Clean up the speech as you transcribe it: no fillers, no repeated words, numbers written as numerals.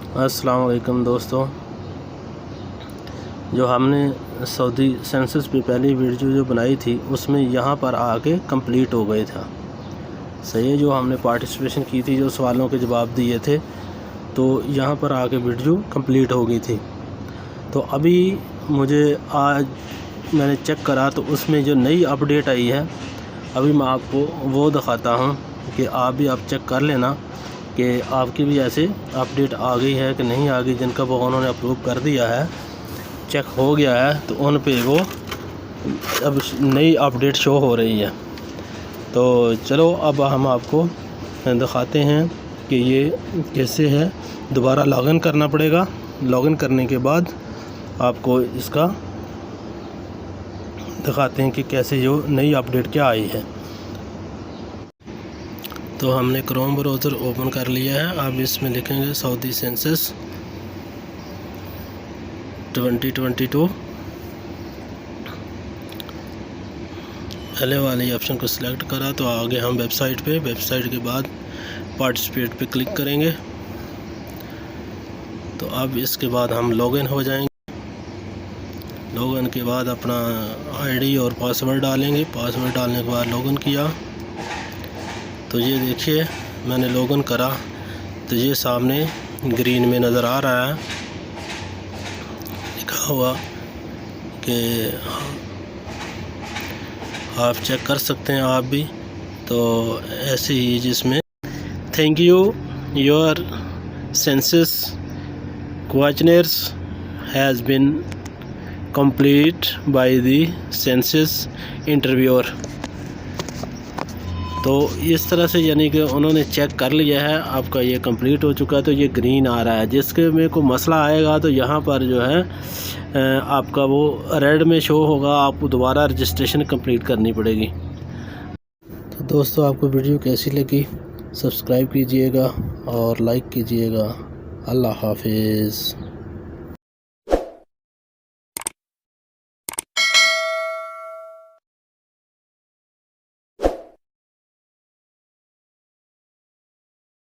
अस्सलाम वालेकुम दोस्तों, जो हमने सऊदी सेंसस पे पहली वीडियो जो बनाई थी उसमें यहाँ पर आके कंप्लीट हो गए था। सही है, जो हमने पार्टिसिपेशन की थी, जो सवालों के जवाब दिए थे, तो यहाँ पर आके वीडियो कंप्लीट हो गई थी। तो अभी मुझे आज मैंने चेक करा तो उसमें जो नई अपडेट आई है, अभी मैं आपको वो दिखाता हूँ कि आप भी आप चेक कर लेना कि आपकी भी ऐसे अपडेट आ गई है कि नहीं आ गई। जिनका वो उन्होंने अप्रूव कर दिया है, चेक हो गया है, तो उन पे वो अब नई अपडेट शो हो रही है। तो चलो अब हम आपको दिखाते हैं कि ये कैसे है। दोबारा लॉगिन करना पड़ेगा। लॉगिन करने के बाद आपको इसका दिखाते हैं कि कैसे जो नई अपडेट क्या आई है। तो हमने क्रोम ब्राउज़र ओपन कर लिया है। अब इसमें लिखेंगे सऊदी सेंसस 2022। पहले वाले ऑप्शन को सिलेक्ट करा तो आगे हम वेबसाइट के बाद पार्टिसिपेट पे क्लिक करेंगे। तो अब इसके बाद हम लॉगिन हो जाएंगे। लॉगिन के बाद अपना आईडी और पासवर्ड डालेंगे। पासवर्ड डालने के बाद लॉगिन किया तो ये देखिए मैंने लॉगिन करा तो ये सामने ग्रीन में नज़र आ रहा है, लिखा हुआ कि आप चेक कर सकते हैं आप भी। तो ऐसे ही जिसमें thank you your census questioners has been complete by the census interviewer. तो इस तरह से यानी कि उन्होंने चेक कर लिया है, आपका ये कंप्लीट हो चुका है। तो ये ग्रीन आ रहा है। जिसके में कोई मसला आएगा तो यहाँ पर जो है आपका वो रेड में शो होगा, आपको दोबारा रजिस्ट्रेशन कंप्लीट करनी पड़ेगी। तो दोस्तों, आपको वीडियो कैसी लगी सब्सक्राइब कीजिएगा और लाइक कीजिएगा। अल्लाह हाफिज़।